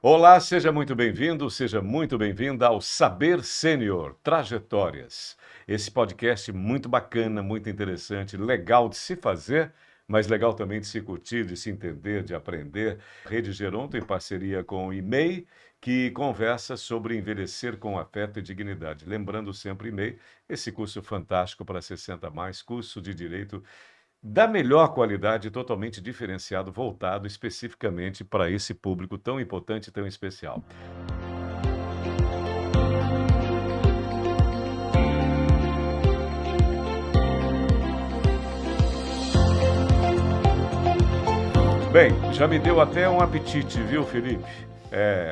Olá, seja muito bem-vindo, seja muito bem-vinda ao Saber Sênior Trajetórias. Esse podcast muito bacana, muito interessante, legal de se fazer, mas legal também de se curtir, de se entender, de aprender. Rede Geronto, em parceria com o IMEI, que conversa sobre envelhecer com afeto e dignidade. Lembrando sempre, IMEI, esse curso fantástico para 60 mais, curso de Direito da melhor qualidade, totalmente diferenciado, voltado especificamente para esse público tão importante e tão especial. Bem, já me deu até um apetite, viu, Felipe?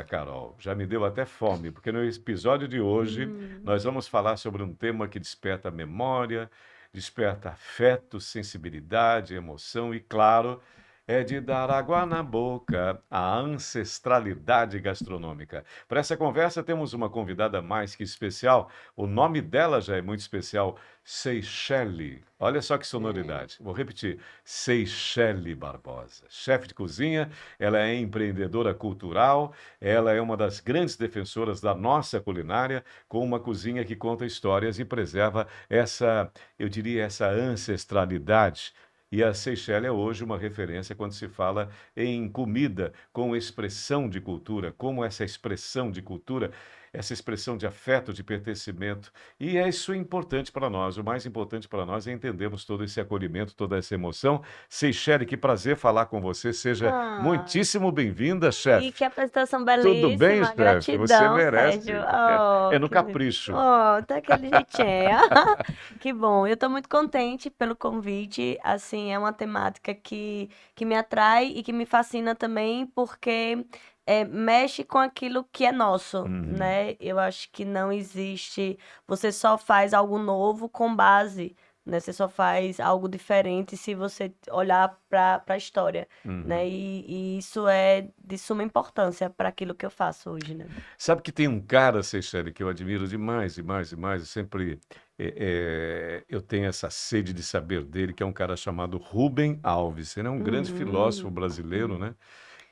Carol, já me deu até fome, porque no episódio de hoje nós vamos falar sobre um tema que desperta memória, desperta afeto, sensibilidade, emoção e, claro, é de dar água na boca, a ancestralidade gastronômica. Para essa conversa temos uma convidada mais que especial, o nome dela já é muito especial, Seychelle. Olha só que sonoridade. Vou repetir, Seychelle Barbosa. Chefe de cozinha, ela é empreendedora cultural, ela é uma das grandes defensoras da nossa culinária, com uma cozinha que conta histórias e preserva essa, eu diria, essa ancestralidade. E a Seychelle é hoje uma referência quando se fala em comida com expressão de cultura, como essa expressão de cultura, essa expressão de afeto, de pertencimento. E isso é importante para nós. O mais importante para nós é entendermos todo esse acolhimento, toda essa emoção. Seychelle, que prazer falar com você. Seja Ah, muitíssimo bem-vinda, e chefe. que apresentação Tudo bem, belíssima. chefe? Você Gratidão, Sérgio. merece. Oh, É no que lindo. capricho. Oh, daquele jeitinho. Que bom. Eu estou muito contente pelo convite. Assim, é uma temática que me atrai e que me fascina também, porque mexe com aquilo que é nosso, Uhum. né? Eu acho que não existe. Você só faz algo novo com base, né? Você só faz algo diferente se você olhar para a história, né? Uhum. E isso é de suma importância para aquilo que eu faço hoje, né? Sabe que tem um cara, Seychelles, que eu admiro demais, demais, demais. Eu sempre eu tenho essa sede de saber dele, que é um cara chamado Rubem Alves. Ele é um grande filósofo Uhum. brasileiro, né?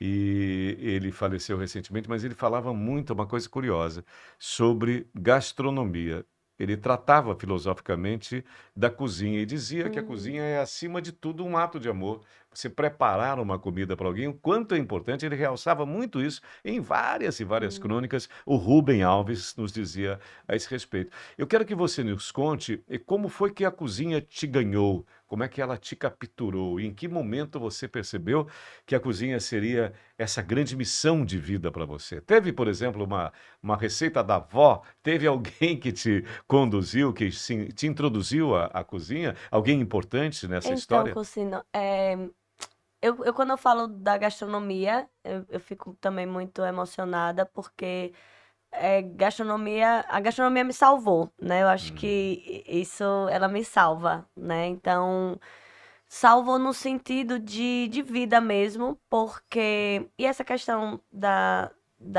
E ele faleceu recentemente, mas ele falava muito, uma coisa curiosa, sobre gastronomia. Ele tratava filosoficamente da cozinha e dizia que a Uhum. cozinha é, acima de tudo, um ato de amor. Você preparar uma comida para alguém, o quanto é importante, ele realçava muito isso em várias e várias Uhum. crônicas. O Rubem Alves nos dizia a esse respeito. Eu quero que você nos conte como foi que a cozinha te ganhou, como é que ela te capturou, e em que momento você percebeu que a cozinha seria essa grande missão de vida para você. Teve, por exemplo, uma receita da avó? Teve alguém que te conduziu, que te introduziu à cozinha? Alguém importante nessa Então, história? Cursino, quando eu falo da gastronomia, eu fico também muito emocionada, porque a gastronomia me salvou, né? Eu acho Uhum. que isso, ela me salva, né? Então, salvou no sentido de vida mesmo, porque. E essa questão da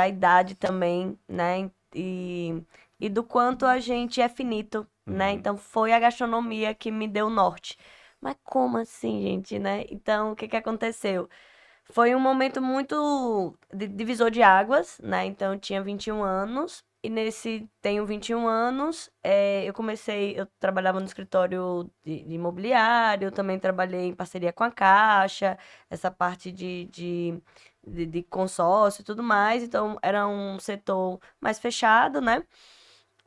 idade também, né? E do quanto a gente é finito, né? Uhum. Então, foi a gastronomia que me deu norte. Mas como assim, gente, né? Então, o que que aconteceu? Foi um momento muito divisor de águas, né? Então, eu tinha 21 anos. E nesse, tenho 21 anos, eu trabalhava no escritório de imobiliário, também trabalhei em parceria com a Caixa, essa parte de consórcio e tudo mais. Então, era um setor mais fechado, né?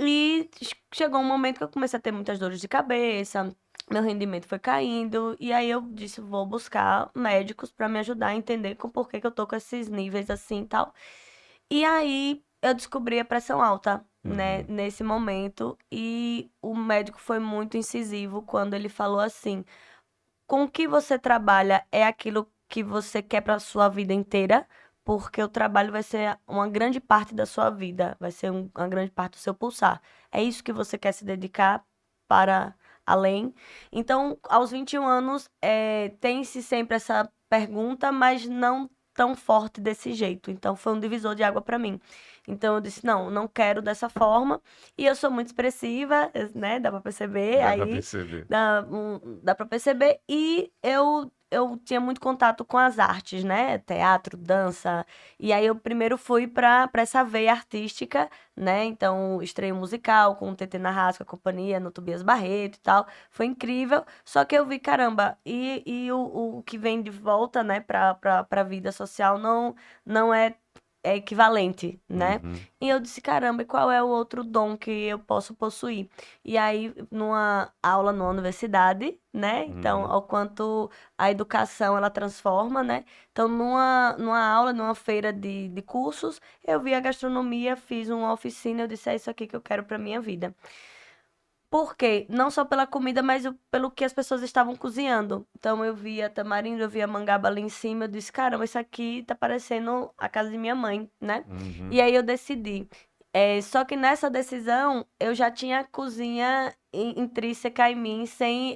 E chegou um momento que eu comecei a ter muitas dores de cabeça, meu rendimento foi caindo, e aí eu disse, vou buscar médicos para me ajudar a entender por que que eu tô com esses níveis assim e tal. E aí eu descobri a pressão alta, né, Uhum. nesse momento, e o médico foi muito incisivo quando ele falou assim: com o que você trabalha é aquilo que você quer para sua vida inteira, porque o trabalho vai ser uma grande parte da sua vida, vai ser uma grande parte do seu pulsar. É isso que você quer se dedicar para além. Então, aos 21 anos, tem-se sempre essa pergunta, mas não tão forte desse jeito. Então, foi um divisor de água para mim. Então, eu disse: não, não quero dessa forma. E eu sou muito expressiva, né? Dá para perceber Dá para aí. perceber. Dá para perceber. E eu eu tinha muito contato com as artes, né? Teatro, dança. E aí eu primeiro fui para essa veia artística, né? Então, estreia um musical com o TT Narrasco, a companhia, no Tobias Barreto e tal. Foi incrível. Só que eu vi, caramba, e o que vem de volta, né, pra vida social não é equivalente, né? Uhum. E eu disse, caramba, e qual é o outro dom que eu posso possuir? E aí, numa aula numa universidade, né? Então, Uhum. ao quanto a educação ela transforma, né? Então, numa aula, numa feira de cursos, eu vi a gastronomia, fiz uma oficina, eu disse, é isso aqui que eu quero para minha vida. Por quê? Não só pela comida, mas pelo que as pessoas estavam cozinhando. Então eu via tamarindo, eu via mangaba ali em cima, eu disse, caramba, isso aqui tá parecendo a casa de minha mãe, né? Uhum. E aí eu decidi. Só que nessa decisão, eu já tinha a cozinha intrínseca em mim, sem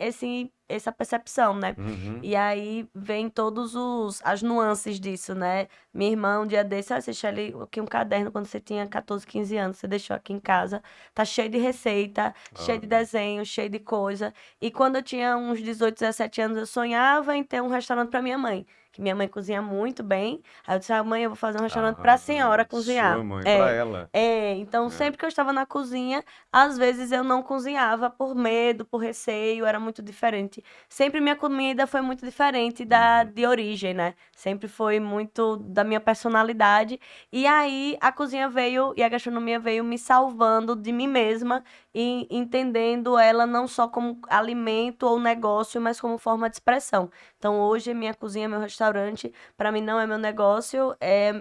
essa percepção, né? Uhum. E aí vem todos as nuances disso, né? Minha irmã, um dia desse, você deixou ali aqui um caderno quando você tinha 14, 15 anos, você deixou aqui em casa, tá cheio de receita, cheio de Olha. desenho, cheio de coisa. E quando eu tinha uns 18, 17 anos, eu sonhava em ter um restaurante para minha mãe, que minha mãe cozinha muito bem. Aí eu disse, ah, mãe, eu vou fazer um restaurante para a senhora Sua cozinhar. mãe, para ela. Então É. sempre que eu estava na cozinha, às vezes eu não cozinhava por medo, por receio, era muito diferente. Sempre minha comida foi muito diferente da Uhum. de origem, né? Sempre foi muito da minha personalidade. E aí a cozinha veio e a gastronomia veio me salvando de mim mesma e entendendo ela não só como alimento ou negócio, mas como forma de expressão. Então hoje minha cozinha, meu restaurante, para mim não é meu negócio, é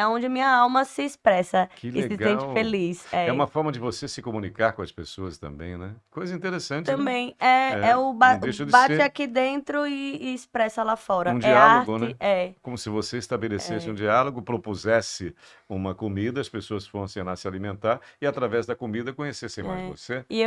onde a minha alma se expressa Que e se sente legal. feliz. É uma forma de você se comunicar com as pessoas também, né? Coisa interessante, né? Também é É, o não deixa de bate ser aqui dentro e expressa lá fora. um É diálogo, arte, né? Como se você estabelecesse um é. diálogo, propusesse uma comida, as pessoas fossem lá se alimentar e, através da comida, conhecessem mais É. você. E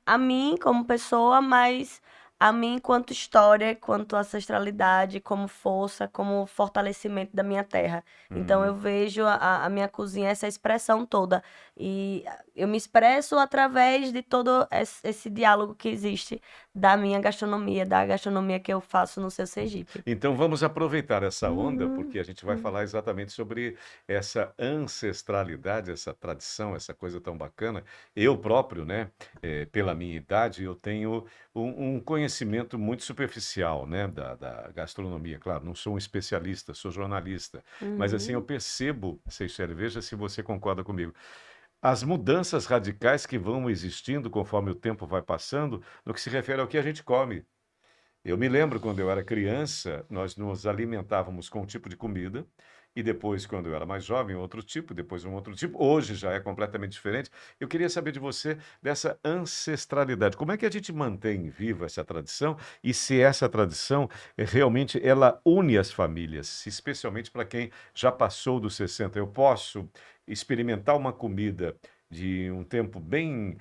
a mim como pessoa, mas a mim enquanto história, quanto ancestralidade, como força, como fortalecimento da minha terra. Então eu Uhum. vejo a minha cozinha, essa expressão toda. E eu me expresso através de todo esse diálogo que existe da minha gastronomia, da gastronomia que eu faço no seu Sergipe. Então vamos aproveitar essa onda, Uhum, porque a gente vai uhum, falar exatamente sobre essa ancestralidade, essa tradição, essa coisa tão bacana. Eu próprio, né, pela minha idade, eu tenho um conhecimento muito superficial, né, da gastronomia. Claro, não sou um especialista, sou jornalista, mas assim eu uhum. percebo, Seychelles, veja se você concorda comigo, as mudanças radicais que vão existindo conforme o tempo vai passando, no que se refere ao que a gente come. Eu me lembro quando eu era criança, nós nos alimentávamos com um tipo de comida, e depois, quando eu era mais jovem, outro tipo, depois um outro tipo. Hoje já é completamente diferente. Eu queria saber de você dessa ancestralidade. Como é que a gente mantém viva essa tradição e se essa tradição realmente ela une as famílias, especialmente para quem já passou dos 60. Eu posso experimentar uma comida de um tempo bem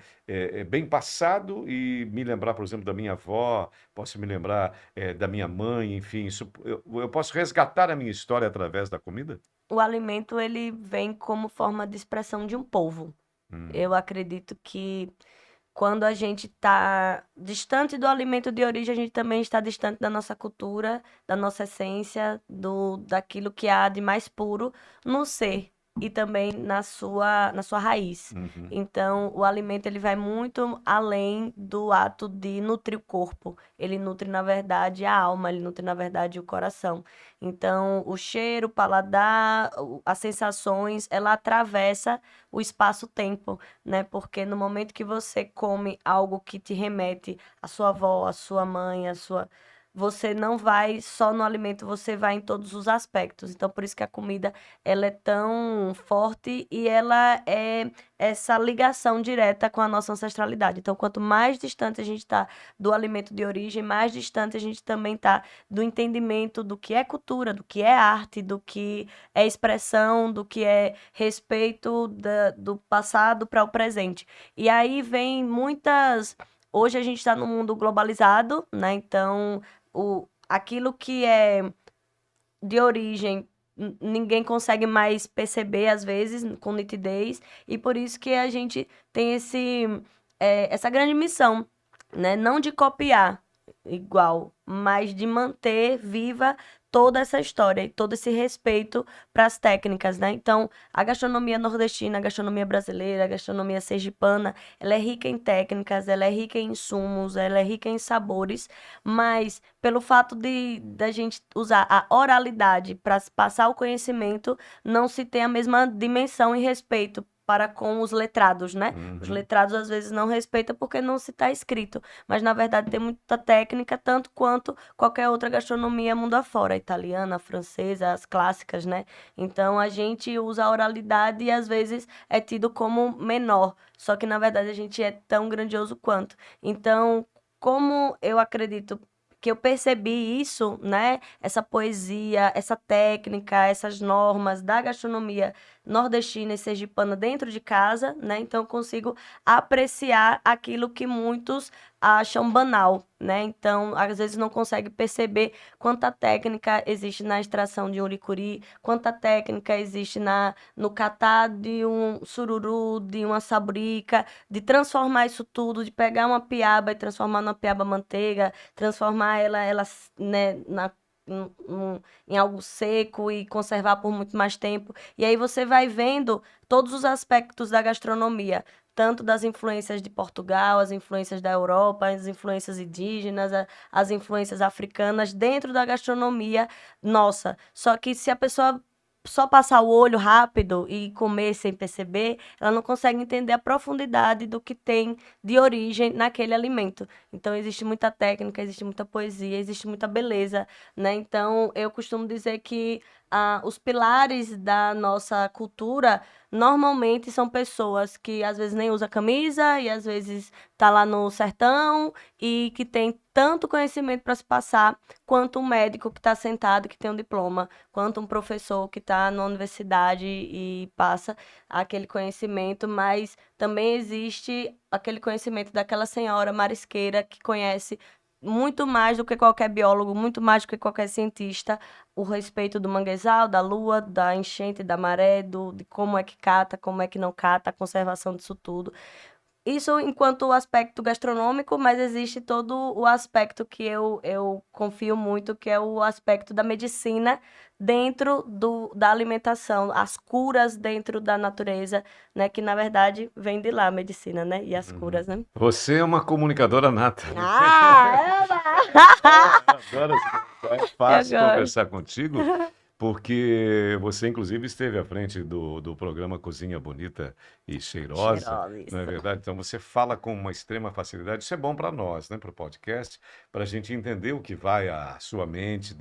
passado e me lembrar, por exemplo, da minha avó, posso me lembrar, da minha mãe, enfim, isso eu posso resgatar a minha história através da comida? O alimento ele vem como forma de expressão de um povo. Hum. Eu acredito que quando a gente está distante do alimento de origem, a gente também está distante da nossa cultura, da nossa essência, daquilo que há de mais puro no ser e também na sua raiz. Uhum. Então, o alimento ele vai muito além do ato de nutrir o corpo. Ele nutre, na verdade, a alma, ele nutre, na verdade, o coração. Então, o cheiro, o paladar, as sensações, ela atravessa o espaço-tempo, né? Porque no momento que você come algo que te remete à sua avó, à sua mãe, à sua. Você não vai só no alimento, você vai em todos os aspectos. Então, por isso que a comida ela é tão forte e ela é essa ligação direta com a nossa ancestralidade. Então, quanto mais distante a gente está do alimento de origem, mais distante a gente também está do entendimento do que é cultura, do que é arte, do que é expressão, do que é respeito do passado para o presente. E aí vem muitas. Hoje a gente está num mundo globalizado, né? Então, aquilo que é de origem ninguém consegue mais perceber, às vezes, com nitidez, e por isso que a gente tem essa grande missão, né? Não de copiar. igual, mas de manter viva toda essa história e todo esse respeito para as técnicas, né? Então, a gastronomia nordestina, a gastronomia brasileira, a gastronomia sergipana, ela é rica em técnicas, ela é rica em insumos, ela é rica em sabores, mas pelo fato de da gente usar a oralidade para passar o conhecimento, não se tem a mesma dimensão e respeito para com os letrados, né? Os Uhum. letrados às vezes não respeitam porque não se está escrito, mas na verdade tem muita técnica, tanto quanto qualquer outra gastronomia mundo afora, a italiana, a francesa, as clássicas, né? Então a gente usa a oralidade e às vezes é tido como menor, só que na verdade a gente é tão grandioso quanto. Então, como eu acredito que eu percebi isso, né? Essa poesia, essa técnica, essas normas da gastronomia nordestina e sergipana dentro de casa, né? Então eu consigo apreciar aquilo que muitos acham banal, né? Então, às vezes não consegue perceber quanta técnica existe na extração de um licuri, quanta técnica existe no catar de um sururu, de uma sabrica, de transformar isso tudo, de pegar uma piaba e transformar numa piaba manteiga, transformar ela né, em algo seco e conservar por muito mais tempo. E aí você vai vendo todos os aspectos da gastronomia, tanto das influências de Portugal, as influências da Europa, as influências indígenas, as influências africanas dentro da gastronomia nossa. Só que se a pessoa só passar o olho rápido e comer sem perceber, ela não consegue entender a profundidade do que tem de origem naquele alimento. Então existe muita técnica, existe muita poesia, existe muita beleza, né? Então eu costumo dizer que os pilares da nossa cultura normalmente são pessoas que às vezes nem usa camisa e às vezes tá lá no sertão e que tem tanto conhecimento para se passar quanto um médico que está sentado que tem um diploma, quanto um professor que está na universidade e passa aquele conhecimento, mas também existe aquele conhecimento daquela senhora marisqueira que conhece muito mais do que qualquer biólogo, muito mais do que qualquer cientista, o respeito do manguezal, da lua, da enchente, da maré, de como é que cata, como é que não cata, a conservação disso tudo. Isso enquanto aspecto gastronômico, mas existe todo o aspecto que eu confio muito, que é o aspecto da medicina dentro da alimentação, as curas dentro da natureza, né? Que na verdade vem de lá a medicina, né? E as Uhum. curas, né? Você é uma comunicadora nata. Ah, Eu adoro é eu fácil gosto. conversar contigo, porque você, inclusive, esteve à frente do programa Cozinha Bonita e Cheirosa, Cheirosa, não é isso. verdade? Então, você fala com uma extrema facilidade. Isso é bom para nós, né? Para o podcast, para a gente entender o que vai à sua mente,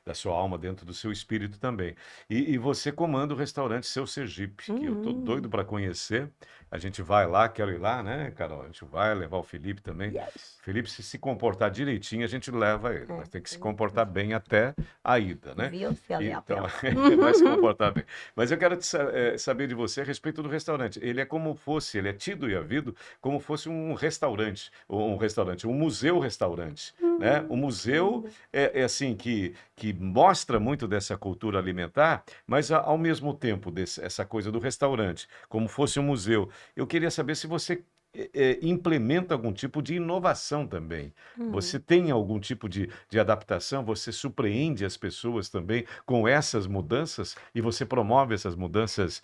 da sua alma, dentro do seu espírito também. E você comanda o restaurante Seu Sergipe, que eu tô doido Uhum. para conhecer. A gente vai lá, quero ir lá, né, Carol? A gente vai levar o Felipe também. Yes. Felipe, se comportar direitinho, a gente leva ele, É, mas tem que se tem comportar bem até a ida, né? viu, Então, Felipe? vai se comportar bem. Mas eu quero saber de você a respeito do restaurante. Ele é tido e havido como fosse um restaurante, um museu-restaurante, né? O museu Lindo. é assim que mostra muito dessa cultura alimentar, mas ao mesmo tempo essa coisa do restaurante, como fosse um museu. Eu queria saber se você implementa algum tipo de inovação também. Você Uhum. tem algum tipo de adaptação? Você surpreende as pessoas também com essas mudanças? E você promove essas mudanças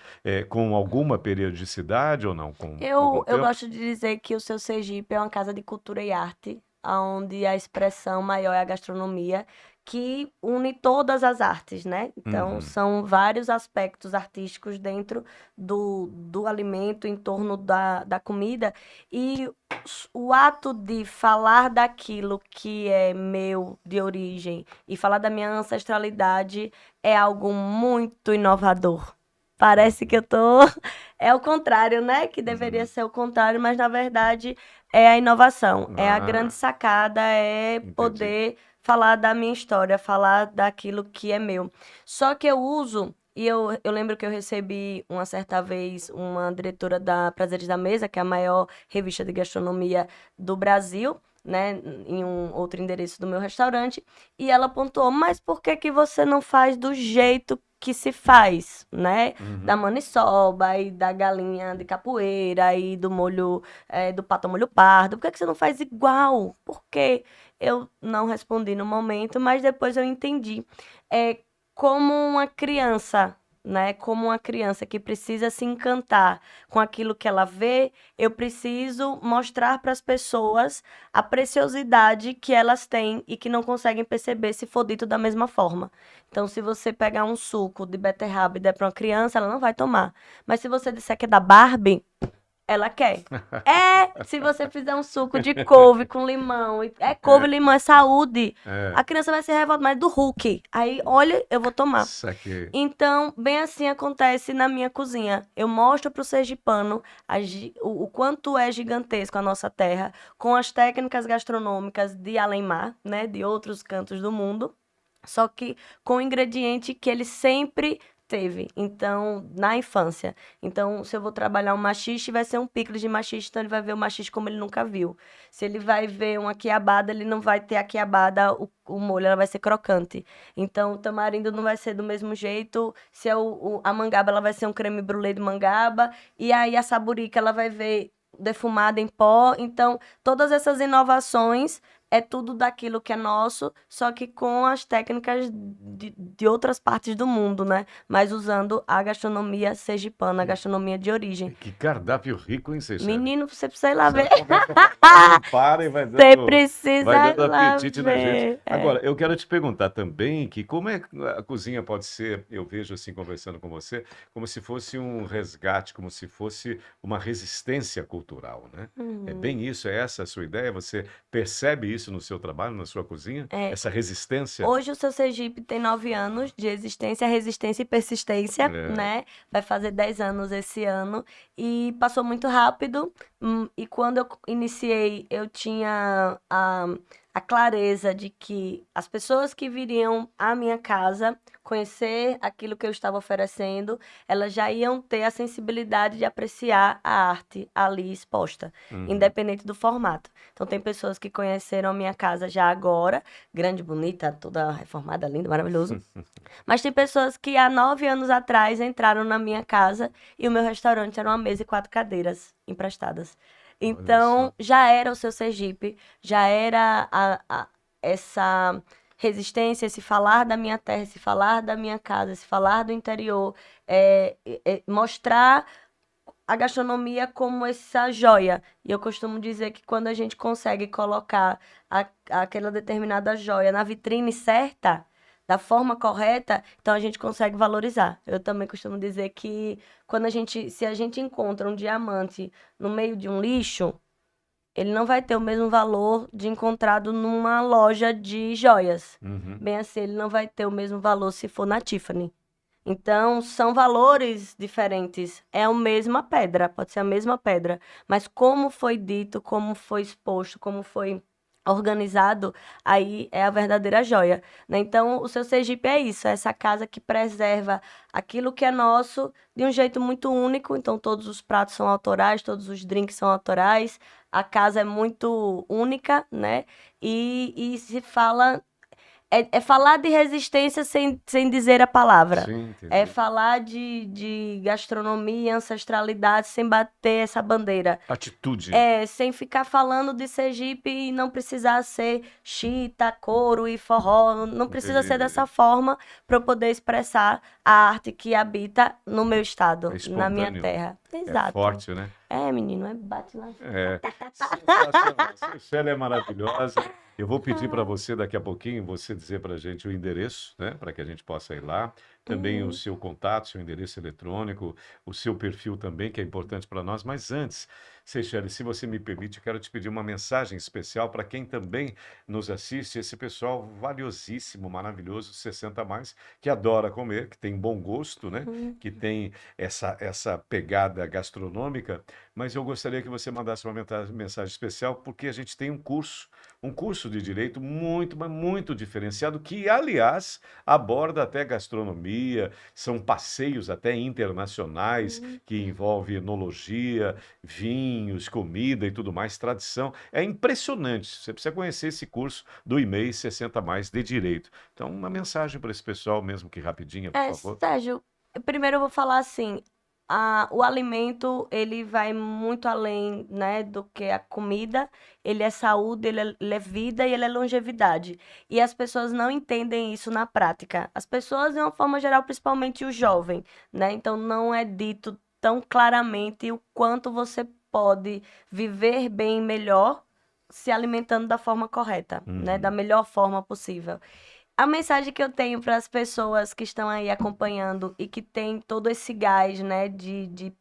com alguma periodicidade ou não? Com algum Eu tempo? gosto de dizer que o Seu Sergipe é uma casa de cultura e arte, onde a expressão maior é a gastronomia, que une todas as artes, né? Então, Uhum, são vários aspectos artísticos dentro do alimento, em torno da comida, e o ato de falar daquilo que é meu, de origem, e falar da minha ancestralidade é algo muito inovador. Parece que eu uhum, tô é o contrário, né? Que deveria uhum. ser o contrário, mas na verdade é a inovação. É a grande Ah, sacada, é entendi. poder falar da minha história, falar daquilo que é meu. Só que eu uso, e eu lembro que eu recebi uma certa vez uma diretora da Prazeres da Mesa, que é a maior revista de gastronomia do Brasil, né? Em um outro endereço do meu restaurante, e ela pontuou: mas por que que você não faz do jeito que se faz, né? Da Uhum. maniçoba e da galinha de capoeira e do molho, do pato ao molho pardo. Por que que você não faz igual? Por quê? Eu não respondi no momento, mas depois eu entendi. É como uma criança, né? Como uma criança que precisa se encantar com aquilo que ela vê, eu preciso mostrar para as pessoas a preciosidade que elas têm e que não conseguem perceber se for dito da mesma forma. Então, se você pegar um suco de beterraba e der para uma criança, ela não vai tomar. Mas se você disser que é da Barbie, ela quer. Se você fizer um suco de couve com limão, couve e limão é saúde. É, A criança vai se revoltar, mas do Hulk. Aí, olha, eu vou tomar. saquei. Então, bem assim acontece na minha cozinha. Eu mostro para o sergipano o quanto é gigantesco a nossa terra, com as técnicas gastronômicas de além-mar, né, de outros cantos do mundo, só que com o ingrediente que ele sempre teve, então, na infância. Então, se eu vou trabalhar um maxixe, vai ser um picles de maxixe, então ele vai ver o maxixe como ele nunca viu. Se ele vai ver uma quiabada, ele não vai ter a quiabada, o molho, ela vai ser crocante. Então, o tamarindo não vai ser do mesmo jeito. Se é a mangaba, ela vai ser um creme brulee de mangaba. E aí, a saburica, ela vai ver defumada em pó. Então, todas essas inovações é tudo daquilo que é nosso, só que com as técnicas de outras partes do mundo, né? Mas usando a gastronomia sergipana, a gastronomia de origem. Que cardápio rico, hein, Seychelles? Menino, você precisa ir lá Você ver. começa a falar, não para e Você vai precisa dando ir lá apetite na gente. ver. Agora, eu quero te perguntar também que como é que a cozinha pode ser, eu vejo assim, conversando com você, como se fosse um resgate, como se fosse uma resistência cultural, né? É Uhum. bem isso, é essa a sua ideia? Você percebe isso no seu trabalho, na sua cozinha? É, Essa resistência? hoje o seu Sergipe tem 9 anos de existência, resistência e persistência, É. né? Vai fazer 10 anos esse ano e passou muito rápido. E quando eu iniciei, eu tinha a clareza de que as pessoas que viriam à minha casa conhecer aquilo que eu estava oferecendo, elas já iam ter a sensibilidade de apreciar a arte ali exposta, Uhum. independente do formato. Então, tem pessoas que conheceram a minha casa já agora, grande, bonita, toda reformada, linda, maravilhoso. Mas tem pessoas que há 9 anos atrás entraram na minha casa e o meu restaurante era uma mesa e 4 cadeiras emprestadas. Olha Então, só. já era o seu Sergipe, já era essa resistência, esse falar da minha terra, esse falar da minha casa, esse falar do interior, mostrar a gastronomia como essa joia. E eu costumo dizer que quando a gente consegue colocar aquela determinada joia na vitrine certa, da forma correta, então a gente consegue valorizar. Eu também costumo dizer que se a gente encontra um diamante no meio de um lixo, ele não vai ter o mesmo valor de encontrado numa loja de joias. Uhum. Bem assim, ele não vai ter o mesmo valor se for na Tiffany. Então, são valores diferentes. É a mesma pedra, pode ser a mesma pedra, mas como foi dito, como foi exposto, como foi organizado, aí é a verdadeira joia, né? Então, o seu Sergipe é isso, é essa casa que preserva aquilo que é nosso de um jeito muito único. Então, todos os pratos são autorais, todos os drinks são autorais, a casa é muito única, né? E se fala é falar de resistência sem dizer a palavra. Sim, É entendi. falar de gastronomia, ancestralidade, sem bater essa bandeira. Atitude. Sem ficar falando de Sergipe e não precisar ser chita, couro e forró. Não precisa Entendi, ser dessa entendi. forma para eu poder expressar a arte que habita no meu É estado, na minha espontâneo. terra. É Exato. forte, né? Menino, bate lá. É. Sensacional. Seychelles é maravilhosa. Eu vou pedir para você daqui a pouquinho você dizer para a gente o endereço, né, para que a gente possa ir lá. Também o seu contato, seu endereço eletrônico, o seu perfil também, que é importante para nós. Mas antes, Seychelles, se você me permite, eu quero te pedir uma mensagem especial para quem também nos assiste, esse pessoal valiosíssimo, maravilhoso, 60 a mais, que adora comer, que tem bom gosto, né? Que tem essa pegada gastronômica. Mas eu gostaria que você mandasse uma mensagem especial, porque a gente tem um curso de direito muito, mas muito diferenciado, que, aliás, aborda até gastronomia, são passeios até internacionais, que envolve enologia, vinhos, comida e tudo mais, tradição. É impressionante. Você precisa conhecer esse curso do IMEI 60 mais de direito. Então, uma mensagem para esse pessoal, mesmo que rapidinha, por favor. Sérgio, primeiro eu vou falar assim, o alimento, ele vai muito além, né, do que a comida. Ele é saúde, ele é vida e ele é longevidade. E as pessoas não entendem isso na prática. As pessoas, de uma forma geral, principalmente o jovem, né? Então, não é dito tão claramente o quanto você pode viver bem melhor se alimentando da forma correta, né? Da Uhum. melhor forma possível. A mensagem que eu tenho para as pessoas que estão aí acompanhando e que tem todo esse gás, né, de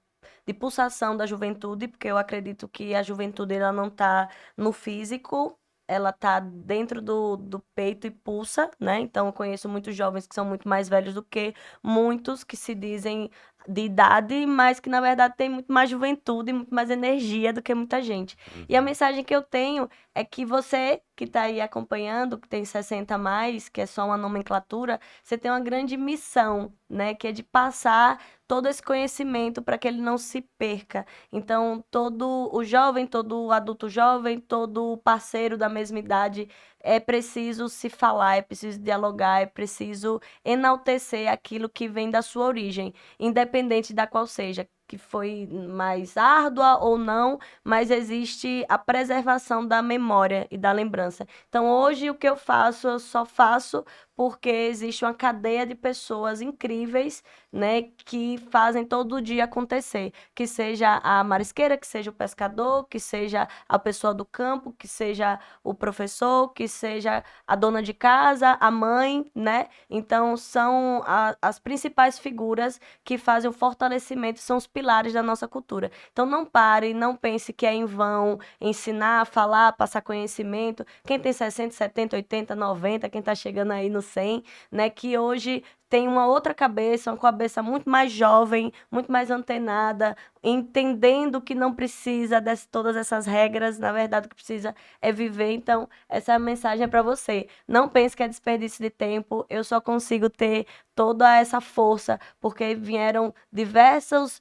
pulsação da juventude, porque eu acredito que a juventude ela não está no físico, ela está dentro do peito e pulsa, né? Então eu conheço muitos jovens que são muito mais velhos do que muitos que se dizem de idade, mas que na verdade têm muito mais juventude, muito mais energia do que muita gente. E a Uhum. mensagem que eu tenho é que você que está aí acompanhando, que tem 60 a mais, que é só uma nomenclatura, você tem uma grande missão, né? Que é de passar todo esse conhecimento para que ele não se perca. Então, todo o jovem, todo o adulto jovem, todo parceiro da mesma idade, é preciso se falar, é preciso dialogar, é preciso enaltecer aquilo que vem da sua origem, independente da qual seja, que foi mais árdua ou não, mas existe a preservação da memória e da lembrança. Então, hoje, o que eu faço, eu só faço porque existe uma cadeia de pessoas incríveis, né, que fazem todo dia acontecer. Que seja a marisqueira, que seja o pescador, que seja a pessoa do campo, que seja o professor, que seja a dona de casa, a mãe, né? Então, são as principais figuras que fazem o fortalecimento, são os pilares da nossa cultura. Então, não pare, não pense que é em vão ensinar, falar, passar conhecimento. Quem tem 60, 70, 80, 90, quem está chegando aí no 100, né? Que hoje tem uma outra cabeça, uma cabeça muito mais jovem, muito mais antenada, entendendo que não precisa de todas essas regras, na verdade o que precisa é viver. Então, essa é a mensagem para você. Não pense que é desperdício de tempo, eu só consigo ter toda essa força porque vieram diversos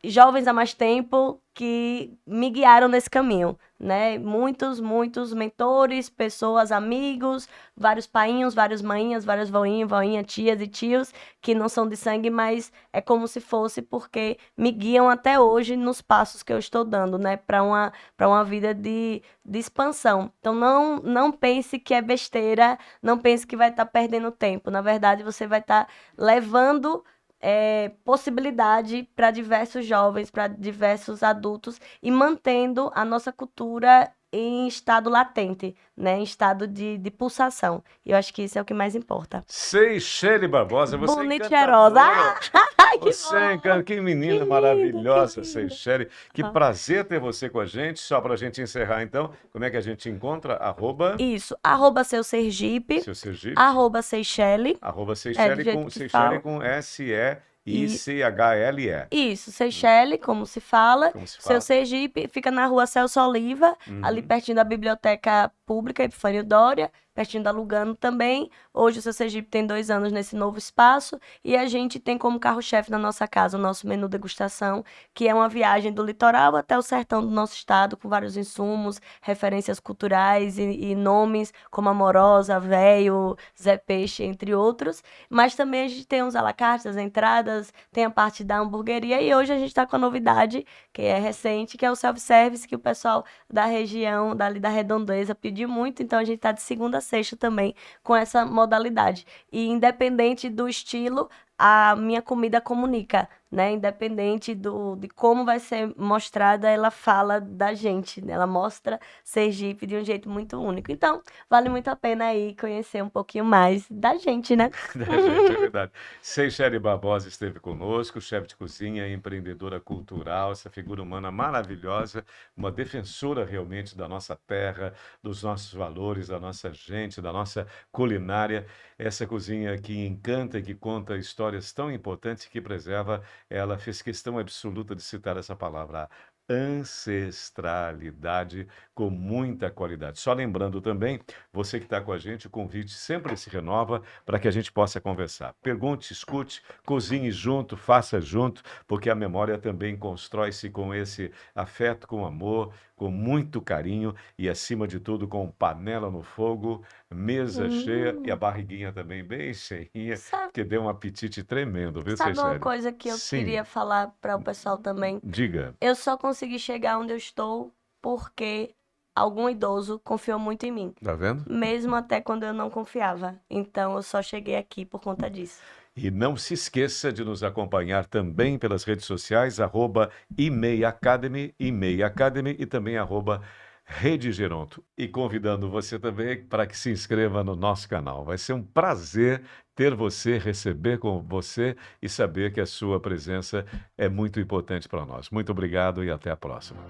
jovens há mais tempo que me guiaram nesse caminho, né? Muitos mentores, pessoas, amigos, vários painhos, várias mainhas, várias voinhas, tias e tios que não são de sangue, mas é como se fosse porque me guiam até hoje nos passos que eu estou dando, né? Para uma vida de expansão. Então não pense que é besteira, não pense que vai estar perdendo tempo. Na verdade, você vai estar levando possibilidade para diversos jovens, para diversos adultos e mantendo a nossa cultura em estado latente, né? Em estado de pulsação. E eu acho que isso é o que mais importa. Seychelle Barbosa, você é Bonita e cheirosa. encantadora. Ai, que Você é bom! encantadora. Que Que menina lindo, que maravilhosa, lindo. Seychelle. Que prazer ter você com a gente. Só para a gente encerrar, então, como é que a gente encontra? Arroba Isso, arroba seu Sergipe, seu Sergipe. arroba Seychelle, Arroba do jeito que Seychelle fala. com E Sechle. isso, Seychelles, como se fala. Como se Seu fala? Sergipe fica na rua Celso Oliva, ali Uhum. pertinho da Biblioteca Pública Epifânio Doria, pertinho da Lugano também. Hoje o seu Sergipe tem 2 anos nesse novo espaço e a gente tem como carro-chefe na nossa casa o nosso menu degustação, que é uma viagem do litoral até o sertão do nosso estado, com vários insumos, referências culturais e nomes como Amorosa, Véio, Zé Peixe, entre outros. Mas também a gente tem uns à la carte, as entradas, tem a parte da hamburgueria e hoje a gente está com a novidade, que é recente, que é o self-service, que o pessoal da região, dali da Redondeza, pediu muito, então a gente está de segunda a sexta também com essa modalidade. E independente do estilo, a minha comida comunica, né? Independente de como vai ser mostrada, ela fala da gente, né? Ela mostra Sergipe de um jeito muito único. Então, vale muito a pena aí conhecer um pouquinho mais da gente, né? Da gente, é verdade. Seychelle Barbosa esteve conosco, chefe de cozinha, empreendedora cultural, essa figura humana maravilhosa, uma defensora realmente da nossa terra, dos nossos valores, da nossa gente, da nossa culinária. Essa cozinha que encanta e que conta histórias tão importantes que preserva, ela fez questão absoluta de citar essa palavra, ancestralidade com muita qualidade. Só lembrando também, você que está com a gente, o convite sempre se renova para que a gente possa conversar. Pergunte, escute, cozinhe junto, faça junto, porque a memória também constrói-se com esse afeto, com amor, com muito carinho e, acima de tudo, com panela no fogo, mesa cheia e a Hum, barriguinha também bem cheinha, sabe, que deu um apetite tremendo, viu, sabe uma Seychelles? coisa que eu Sim, queria falar para o pessoal também? diga. Eu só consegui chegar onde eu estou porque algum idoso confiou muito em mim, Tá vendo? mesmo até quando eu não confiava. Então eu só cheguei aqui por conta disso. E não se esqueça de nos acompanhar também pelas redes sociais, @IMEI Academy e também Rede Geronto. E convidando você também para que se inscreva no nosso canal. Vai ser um prazer ter você, receber com você e saber que a sua presença é muito importante para nós. Muito obrigado e até a próxima.